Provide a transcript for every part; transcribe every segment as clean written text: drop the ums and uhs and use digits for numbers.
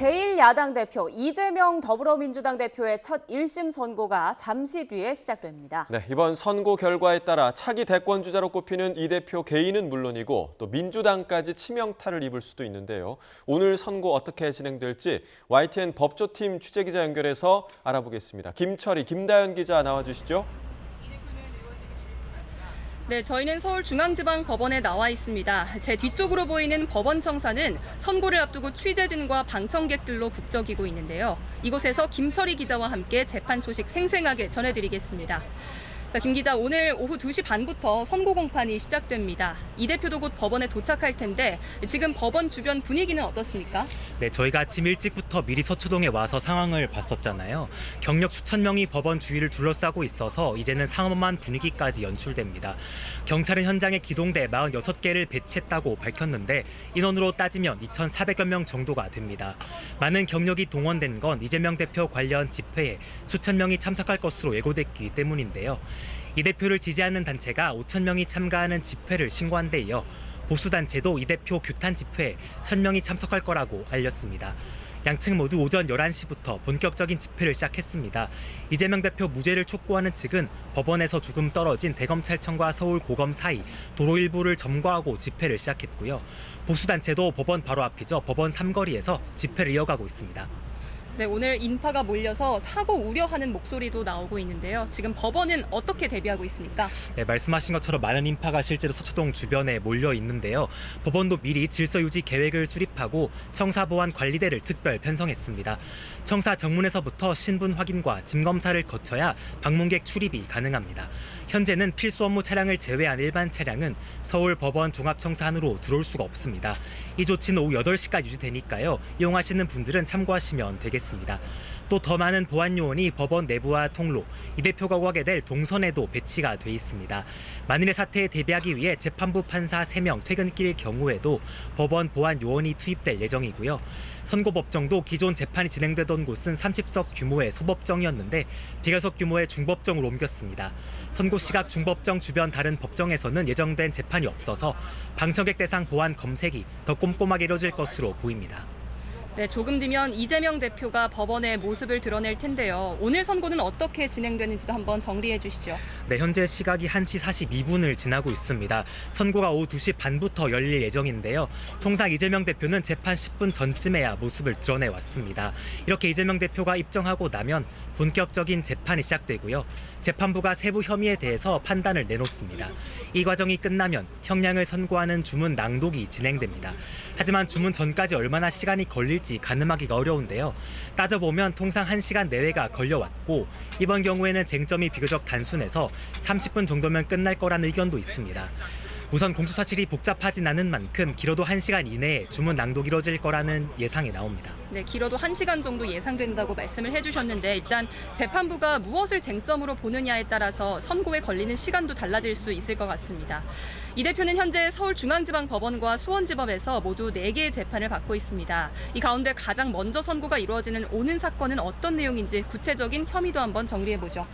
제1야당 대표 이재명 더불어민주당 대표의 첫 1심 선고가 잠시 뒤에 시작됩니다. 네, 이번 선고 결과에 따라 차기 대권주자로 꼽히는 이 대표 개인은 물론이고 또 민주당까지 치명타를 입을 수도 있는데요. 오늘 선고 어떻게 진행될지 YTN 법조팀 취재기자 연결해서 알아보겠습니다. 김철희, 김다연 기자 나와주시죠. 네, 저희는 서울중앙지방법원에 나와 있습니다. 제 뒤쪽으로 보이는 법원 청사는 선고를 앞두고 취재진과 방청객들로 북적이고 있는데요. 이곳에서 김철희 기자와 함께 재판 소식 생생하게 전해드리겠습니다. 자, 김 기자, 오늘 오후 2시 반부터 선고 공판이 시작됩니다. 이 대표도 곧 법원에 도착할 텐데 지금 법원 주변 분위기는 어떻습니까? 네, 저희가 아침 일찍부터 미리 서초동에 와서 상황을 봤었잖아요. 경력 수천 명이 법원 주위를 둘러싸고 있어서 이제는 상엄한 분위기까지 연출됩니다. 경찰은 현장에 기동대 46개를 배치했다고 밝혔는데 인원으로 따지면 2,400여 명 정도가 됩니다. 많은 경력이 동원된 건 이재명 대표 관련 집회에 수천 명이 참석할 것으로 예고됐기 때문인데요. 이 대표를 지지하는 단체가 5천 명이 참가하는 집회를 신고한 데 이어 보수단체도 이 대표 규탄 집회에 1,000명이 참석할 거라고 알렸습니다. 양측 모두 오전 11시부터 본격적인 집회를 시작했습니다. 이재명 대표 무죄를 촉구하는 측은 법원에서 조금 떨어진 대검찰청과 서울고검 사이 도로 일부를 점거하고 집회를 시작했고요. 보수단체도 법원 바로 앞이죠. 법원 삼거리에서 집회를 이어가고 있습니다. 네, 오늘 인파가 몰려서 사고 우려하는 목소리도 나오고 있는데요. 지금 법원은 어떻게 대비하고 있습니까? 네, 말씀하신 것처럼 많은 인파가 실제로 서초동 주변에 몰려 있는데요. 법원도 미리 질서 유지 계획을 수립하고 청사 보안 관리대를 특별 편성했습니다. 청사 정문에서부터 신분 확인과 짐 검사를 거쳐야 방문객 출입이 가능합니다. 현재는 필수 업무 차량을 제외한 일반 차량은 서울 법원 종합청사 안으로 들어올 수가 없습니다. 이 조치는 오후 8시까지 유지되니까요. 이용하시는 분들은 참고하시면 되겠습니다. 또 더 많은 보안 요원이 법원 내부와 통로, 이 대표가 오가게 될 동선에도 배치가 돼 있습니다. 만일의 사태에 대비하기 위해 재판부 판사 3명 퇴근길 경우에도 법원 보안 요원이 투입될 예정이고요. 선고법정도 기존 재판이 진행되던 곳은 30석 규모의 소법정이었는데 비과석 규모의 중법정으로 옮겼습니다. 선고 시각 중법정 주변 다른 법정에서는 예정된 재판이 없어서 방청객 대상 보안 검색이 더 꼼꼼하게 이뤄질 것으로 보입니다. 네, 조금 뒤면 이재명 대표가 법원의 모습을 드러낼 텐데요. 오늘 선고는 어떻게 진행되는지도 한번 정리해 주시죠. 네, 현재 시각이 1시 42분을 지나고 있습니다. 선고가 오후 2시 반부터 열릴 예정인데요. 통상 이재명 대표는 재판 10분 전쯤에야 모습을 드러내왔습니다. 이렇게 이재명 대표가 입정하고 나면 본격적인 재판이 시작되고요. 재판부가 세부 혐의에 대해서 판단을 내놓습니다. 이 과정이 끝나면 형량을 선고하는 주문 낭독이 진행됩니다. 하지만 주문 전까지 얼마나 시간이 걸릴지 가늠하기가 어려운데요. 따져보면 통상 1시간 내외가 걸려왔고 이번 경우에는 쟁점이 비교적 단순해서 30분 정도면 끝날 거라는 의견도 있습니다. 우선 공소 사실이 복잡하진 않은 만큼 길어도 1시간 이내에 주문 낭독이 이뤄질 거라는 예상이 나옵니다. 네, 길어도 1시간 정도 예상된다고 말씀을 해주셨는데 일단 재판부가 무엇을 쟁점으로 보느냐에 따라서 선고에 걸리는 시간도 달라질 수 있을 것 같습니다. 이 대표는 현재 서울중앙지방법원과 수원지법에서 모두 4개의 재판을 받고 있습니다. 이 가운데 가장 먼저 선고가 이루어지는 오는 사건은 어떤 내용인지 구체적인 혐의도 한번 정리해보죠.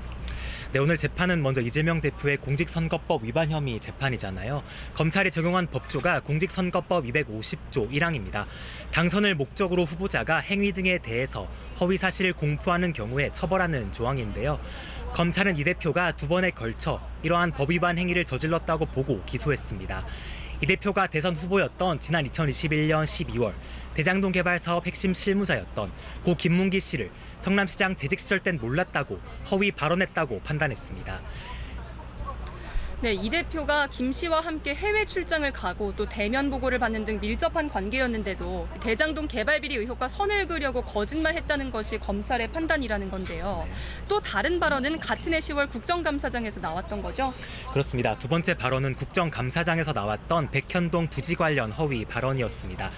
네, 오늘 재판은 먼저 이재명 대표의 공직선거법 위반 혐의 재판이잖아요. 검찰이 적용한 법조가 공직선거법 250조 1항입니다. 당선을 목적으로 후보자가 행위 등에 대해서 허위 사실을 공표하는 경우에 처벌하는 조항인데요. 검찰은 이 대표가 2번에 걸쳐 이러한 법 위반 행위를 저질렀다고 보고 기소했습니다. 이 대표가 대선 후보였던 지난 2021년 12월 대장동 개발 사업 핵심 실무자였던 고 김문기 씨를 성남시장 재직 시절 땐 몰랐다고 허위 발언했다고 판단했습니다. 네, 이 대표가 김 씨와 함께 해외 출장을 가고 또 대면 보고를 받는 등 밀접한 관계였는데도 대장동 개발 비리 의혹과 선을 그으려고 거짓말했다는 것이 검찰의 판단이라는 건데요. 또 다른 발언은 같은 해 10월 국정감사장에서 나왔던 거죠? 그렇습니다. 두 번째 발언은 국정감사장에서 나왔던 백현동 부지 관련 허위 발언이었습니다.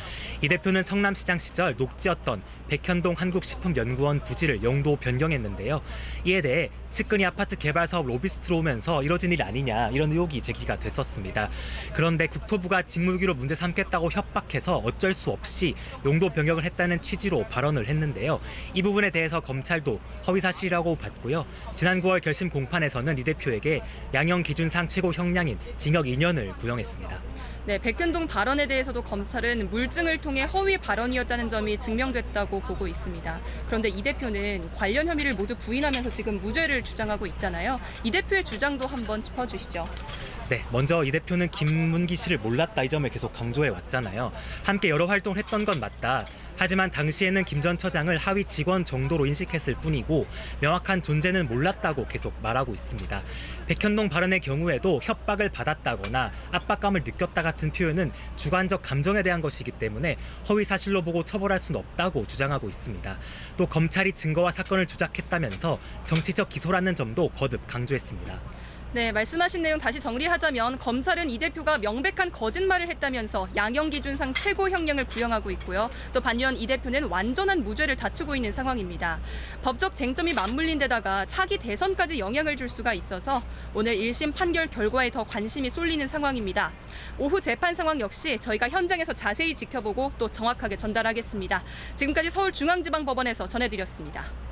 이 대표는 성남시장 시절 녹지였던 백현동 한국식품연구원 부지를 용도 변경했는데요. 이에 대해 측근이 아파트 개발 사업 로비스트로 오면서 이뤄진 일 아니냐 이런 의혹이 제기가 됐었습니다. 그런데 국토부가 직무유기로 문제 삼겠다고 협박해서 어쩔 수 없이 용도 변경을 했다는 취지로 발언을 했는데요. 이 부분에 대해서 검찰도 허위사실이라고 봤고요. 지난 9월 결심 공판에서는 이 대표에게 양형 기준상 최고 형량인 징역 2년을 구형했습니다. 네, 백현동 발언에 대해서도 검찰은 물증을 통해 허위 발언이었다는 점이 증명됐다고 보고 있습니다. 그런데 이 대표는 관련 혐의를 모두 부인하면서 지금 무죄를 주장하고 있잖아요. 이 대표의 주장도 한번 짚어주시죠. 네, 먼저 이 대표는 김문기 씨를 몰랐다 이 점을 계속 강조해 왔잖아요. 함께 여러 활동을 했던 건 맞다. 하지만 당시에는 김 전 처장을 하위 직원 정도로 인식했을 뿐이고 명확한 존재는 몰랐다고 계속 말하고 있습니다. 백현동 발언의 경우에도 협박을 받았다거나 압박감을 느꼈다 같은 표현은 주관적 감정에 대한 것이기 때문에 허위 사실로 보고 처벌할 수는 없다고 주장하고 있습니다. 또 검찰이 증거와 사건을 조작했다면서 정치적 기소라는 점도 거듭 강조했습니다. 네, 말씀하신 내용 다시 정리하자면 검찰은 이 대표가 명백한 거짓말을 했다면서 양형 기준상 최고 형량을 구형하고 있고요. 또 반면 이 대표는 완전한 무죄를 다투고 있는 상황입니다. 법적 쟁점이 맞물린 데다가 차기 대선까지 영향을 줄 수가 있어서 오늘 1심 판결 결과에 더 관심이 쏠리는 상황입니다. 오후 재판 상황 역시 저희가 현장에서 자세히 지켜보고 또 정확하게 전달하겠습니다. 지금까지 서울중앙지방법원에서 전해드렸습니다.